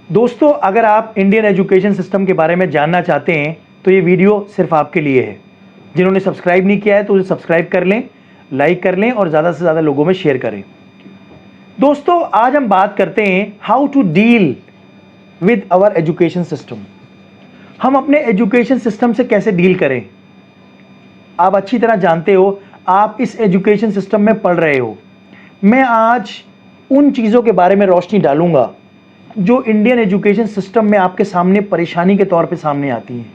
दोस्तों, अगर आप इंडियन एजुकेशन सिस्टम के बारे में जानना चाहते हैं तो ये वीडियो सिर्फ आपके लिए है। जिन्होंने सब्सक्राइब नहीं किया है तो उसे सब्सक्राइब कर लें, लाइक कर लें और ज़्यादा से ज़्यादा लोगों में शेयर करें। दोस्तों, आज हम बात करते हैं how to deal with our education system. हम अपने एजुकेशन सिस्टम से कैसे डील करें। आप अच्छी तरह जानते हो, आप इस एजुकेशन सिस्टम में पढ़ रहे हो। मैं आज उन चीज़ों के बारे में रोशनी डालूंगा जो इंडियन एजुकेशन सिस्टम में आपके सामने परेशानी के तौर पे सामने आती हैं।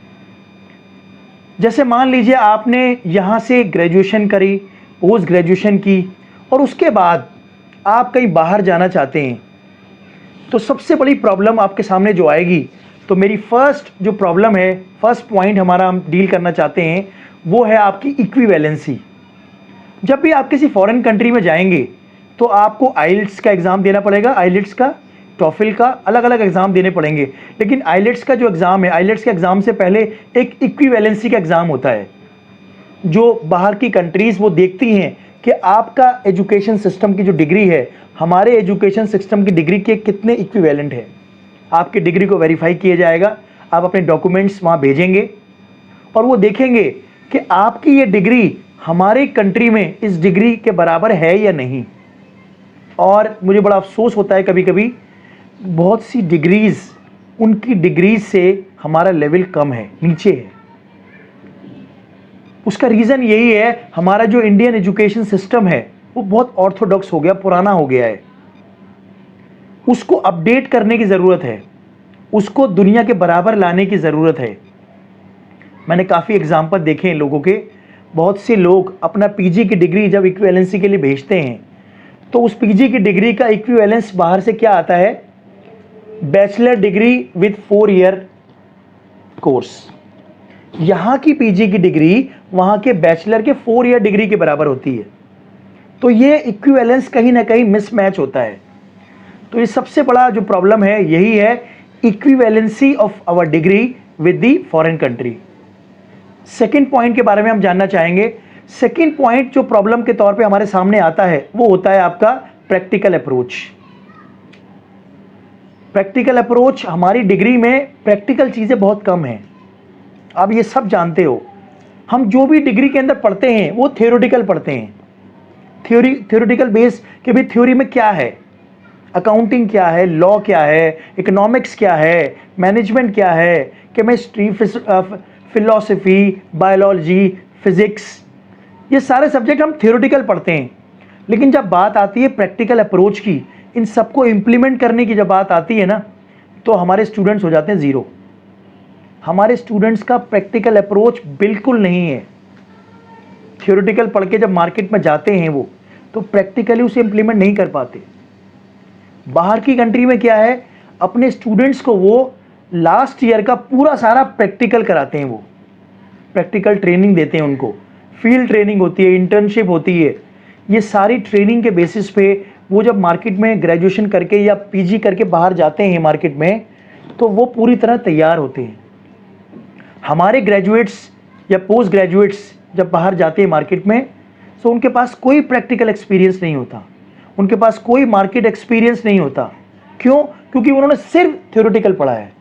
जैसे मान लीजिए आपने यहाँ से ग्रेजुएशन करी, पोस्ट ग्रेजुएशन की और उसके बाद आप कहीं बाहर जाना चाहते हैं, तो सबसे बड़ी प्रॉब्लम आपके सामने जो आएगी, तो मेरी फर्स्ट जो प्रॉब्लम है, फर्स्ट पॉइंट हमारा हम डील करना चाहते हैं, वो है आपकी इक्विवेलेंसी। जब भी आप किसी फॉरेन कंट्री में जाएंगे तो आपको आइल्ट्स का एग्ज़ाम देना पड़ेगा, आइलेट्स का, टॉफिल का, अलग अलग एग्ज़ाम देने पड़ेंगे। लेकिन आइलेट्स का जो एग्ज़ाम है, आइलेट्स के एग्ज़ाम से पहले एक इक्विवेलेंसी का एग्ज़ाम होता है, जो बाहर की कंट्रीज़ वो देखती हैं कि आपका एजुकेशन सिस्टम की जो डिग्री है हमारे एजुकेशन सिस्टम की डिग्री के कितने इक्विवेलेंट है। आपकी डिग्री को वेरीफाई किया जाएगा, आप अपने डॉक्यूमेंट्स वहाँ भेजेंगे और वो देखेंगे कि आपकी ये डिग्री हमारे कंट्री में इस डिग्री के बराबर है या नहीं। और मुझे बड़ा अफसोस होता है, कभी कभी बहुत सी डिग्रीज़, उनकी डिग्रीज से हमारा लेवल कम है, नीचे है। उसका रीज़न यही है, हमारा जो इंडियन एजुकेशन सिस्टम है वो बहुत ऑर्थोडॉक्स हो गया, पुराना हो गया है। उसको अपडेट करने की ज़रूरत है, उसको दुनिया के बराबर लाने की ज़रूरत है। मैंने काफ़ी एग्जाम्पल देखे हैं लोगों के। बहुत से लोग अपना पीजी की डिग्री जब इक्विवेलेंसी के लिए भेजते हैं तो उस पीजी की डिग्री का इक्विवेलेंस बाहर से क्या आता है, bachelor degree with 4 year course. यहाँ की पीजी की डिग्री वहाँ के बैचलर के 4 ईयर डिग्री के बराबर होती है। तो ये इक्विवेलेंस कहीं ना कहीं मिसमैच होता है। तो ये सबसे बड़ा जो प्रॉब्लम है यही है, equivalency of our degree with the foreign country. Second point के बारे में हम जानना चाहेंगे। सेकेंड पॉइंट जो प्रॉब्लम के तौर पे हमारे सामने आता है वो होता है आपका प्रैक्टिकल अप्रोच। प्रैक्टिकल अप्रोच, हमारी डिग्री में प्रैक्टिकल चीज़ें बहुत कम हैं। आप ये सब जानते हो, हम जो भी डिग्री के अंदर पढ़ते हैं वो थियोरेटिकल पढ़ते हैं। थियोरेटिकल बेस कि भाई थ्योरी में क्या है, अकाउंटिंग क्या है, लॉ क्या है, इकोनॉमिक्स क्या है, मैनेजमेंट क्या है, केमिस्ट्री, फिलॉसफी, बायोलॉजी, फिजिक्स, ये सारे सब्जेक्ट हम थियोरेटिकल पढ़ते हैं। लेकिन जब बात आती है प्रैक्टिकल अप्रोच की, इन सबको इम्प्लीमेंट करने की जब बात आती है ना, तो हमारे स्टूडेंट्स हो जाते हैं ज़ीरो। हमारे स्टूडेंट्स का प्रैक्टिकल अप्रोच बिल्कुल नहीं है। थियोरेटिकल पढ़ के जब मार्केट में जाते हैं वो, तो प्रैक्टिकली उसे इम्प्लीमेंट नहीं कर पाते। बाहर की कंट्री में क्या है, अपने स्टूडेंट्स को वो लास्ट ईयर का पूरा सारा प्रैक्टिकल कराते हैं, वो प्रैक्टिकल ट्रेनिंग देते हैं उनको, फील्ड ट्रेनिंग होती है, इंटर्नशिप होती है। ये सारी ट्रेनिंग के बेसिस पे वो जब मार्केट में ग्रेजुएशन करके या पीजी करके बाहर जाते हैं मार्केट में, तो वो पूरी तरह तैयार होते हैं। हमारे ग्रेजुएट्स या पोस्ट ग्रेजुएट्स जब बाहर जाते हैं मार्केट में, तो उनके पास कोई प्रैक्टिकल एक्सपीरियंस नहीं होता, उनके पास कोई मार्केट एक्सपीरियंस नहीं होता। क्यों? क्योंकि उन्होंने सिर्फ थ्योरेटिकल पढ़ा है,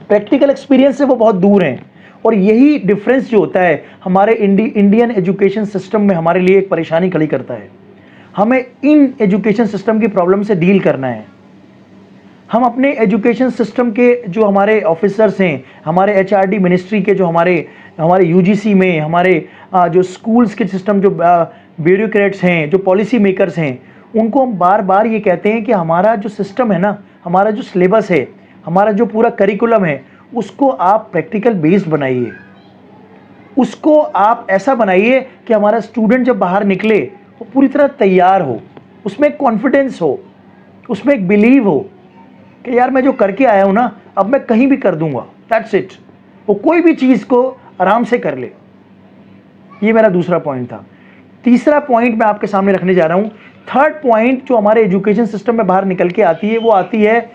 प्रैक्टिकल एक्सपीरियंस से वो बहुत दूर हैं। और यही डिफरेंस जो होता है हमारे इंडियन एजुकेशन सिस्टम में, हमारे लिए एक परेशानी खड़ी करता है। हमें इन एजुकेशन सिस्टम की प्रॉब्लम से डील करना है। हम अपने एजुकेशन सिस्टम के जो हमारे ऑफिसर्स हैं, हमारे एचआरडी मिनिस्ट्री के जो हमारे यूजीसी में, हमारे जो स्कूल्स के सिस्टम, जो ब्यूरोक्रेट्स हैं, जो पॉलिसी मेकर्स हैं, उनको हम बार बार ये कहते हैं कि हमारा जो सिस्टम है ना, हमारा जो सिलेबस है, हमारा जो पूरा करिकुलम है, उसको आप प्रैक्टिकल बेस्ड बनाइए। उसको आप ऐसा बनाइए कि हमारा स्टूडेंट जब बाहर निकले वो पूरी तरह तैयार हो, उसमें एक कॉन्फिडेंस हो, उसमें एक बिलीव हो कि यार मैं जो करके आया हूँ ना, अब मैं कहीं भी कर दूंगा, दैट्स इट। वो कोई भी चीज़ को आराम से कर ले। ये मेरा दूसरा पॉइंट था। तीसरा पॉइंट मैं आपके सामने रखने जा रहा हूँ। थर्ड पॉइंट जो हमारे एजुकेशन सिस्टम में बाहर निकल के आती है, वो आती है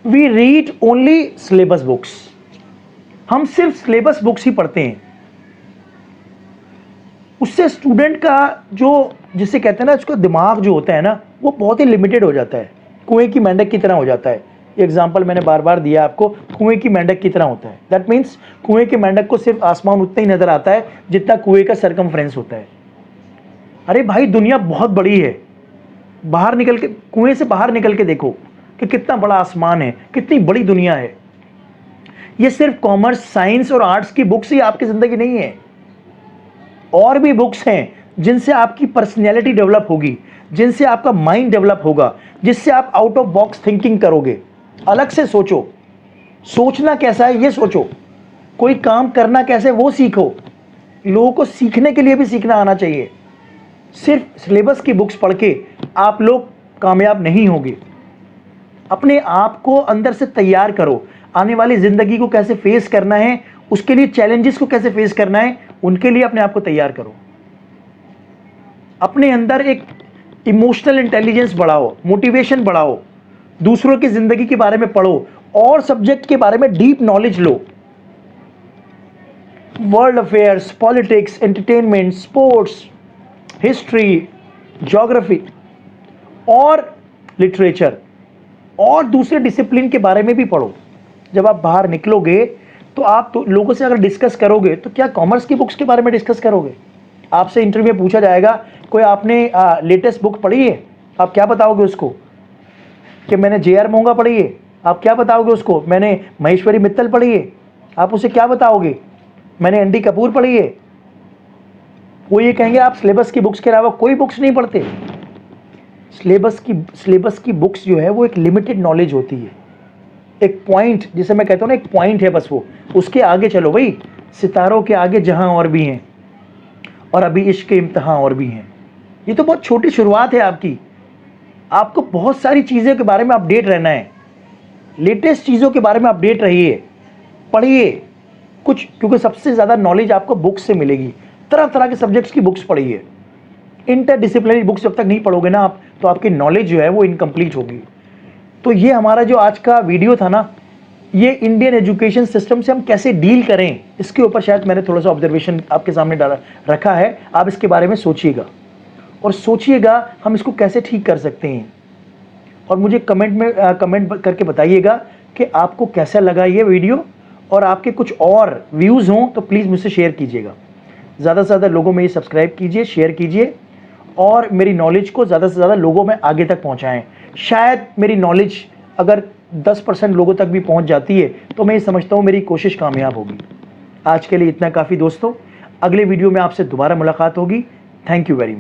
we read only syllabus books. हम सिर्फ सिलेबस बुक्स ही पढ़ते हैं। उससे स्टूडेंट का जो, जिसे कहते हैं ना, उसका दिमाग जो होता है ना, वो बहुत ही लिमिटेड हो जाता है, कुएं की मेंढक की तरह हो जाता है। एग्जाम्पल मैंने बार बार दिया आपको, कुएं की मेंढक की तरह होता है। दैट मीन्स कुएं के मेंढक को सिर्फ आसमान उतना ही नजर आता है जितना कुएं का सरकमफ्रेंस होता है। अरे भाई दुनिया बहुत बड़ी है, बाहर निकल के, कुएं से बाहर निकल के देखो कि कितना बड़ा आसमान है, कितनी बड़ी दुनिया है। ये सिर्फ कॉमर्स, साइंस और आर्ट्स की बुक्स ही आपकी जिंदगी नहीं है, और भी बुक्स हैं जिनसे आपकी पर्सनैलिटी डेवलप होगी, जिनसे आपका माइंड डेवलप होगा, जिससे आप आउट ऑफ बॉक्स थिंकिंग करोगे। अलग से सोचो, सोचना कैसा है ये सोचो, कोई काम करना कैसे वो सीखो। लोगों को सीखने के लिए भी सीखना आना चाहिए। सिर्फ सिलेबस की बुक्स पढ़ के आप लोग कामयाब नहीं होंगे। अपने आप को अंदर से तैयार करो, आने वाली जिंदगी को कैसे फेस करना है, उसके लिए चैलेंजेस को कैसे फेस करना है, उनके लिए अपने आप को तैयार करो। अपने अंदर एक इमोशनल इंटेलिजेंस बढ़ाओ, मोटिवेशन बढ़ाओ, दूसरों की जिंदगी के बारे में पढ़ो और सब्जेक्ट के बारे में डीप नॉलेज लो। World affairs, politics, entertainment, sports, history, geography और लिटरेचर और दूसरे डिसिप्लिन के बारे में भी पढ़ो। जब आप बाहर निकलोगे तो आप तो लोगों से अगर डिस्कस करोगे तो क्या कॉमर्स की बुक्स के बारे में डिस्कस करोगे? आपसे इंटरव्यू में पूछा जाएगा, कोई आपने लेटेस्ट बुक पढ़ी है? आप क्या बताओगे उसको कि मैंने जे.आर. मोंगा पढ़ी है? आप क्या बताओगे उसको, मैंने महेश्वरी मित्तल पढ़ी है? आप उसे क्या बताओगे, मैंने एन.डी. कपूर पढ़ी है? वो ये कहेंगे आप सिलेबस की बुक्स के अलावा कोई बुक्स नहीं पढ़ते। सिलेबस की बुक्स जो है वो एक लिमिटेड नॉलेज होती है, एक पॉइंट, जिसे मैं कहता हूँ ना, एक पॉइंट है बस, वो उसके आगे चलो भाई। सितारों के आगे जहां और भी हैं, और अभी इश्क के इम्तिहान और भी हैं। ये तो बहुत छोटी शुरुआत है आपकी। आपको बहुत सारी चीज़ों के बारे में अपडेट रहना है, लेटेस्ट चीज़ों के बारे में अपडेट रहिए, पढ़िए कुछ, क्योंकि सबसे ज़्यादा नॉलेज आपको बुक्स से मिलेगी। तरह तरह के सब्जेक्ट्स की बुक्स पढ़िए। इंटरडिसिप्लिनरी बुक्स जब तक नहीं पढ़ोगे ना आप, तो आपकी नॉलेज जो है वो इनकम्प्लीट होगी। तो ये हमारा जो आज का वीडियो था ना, ये इंडियन एजुकेशन सिस्टम से हम कैसे डील करें, इसके ऊपर शायद मैंने थोड़ा सा ऑब्जर्वेशन आपके सामने डाला रखा है। आप इसके बारे में सोचिएगा और सोचिएगा हम इसको कैसे ठीक कर सकते हैं, और मुझे कमेंट करके बताइएगा कि आपको कैसा लगा ये वीडियो, और आपके कुछ और व्यूज़ हों तो प्लीज़ मुझसे शेयर कीजिएगा। ज़्यादा से ज़्यादा लोगों में ये सब्सक्राइब कीजिए, शेयर कीजिए, और मेरी नॉलेज को ज़्यादा से ज़्यादा लोगों में आगे तक पहुँचाएँ। शायद मेरी नॉलेज अगर 10% लोगों तक भी पहुंच जाती है तो मैं ये समझता हूं मेरी कोशिश कामयाब होगी। आज के लिए इतना काफ़ी दोस्तों, अगले वीडियो में आपसे दोबारा मुलाकात होगी। Thank you very much.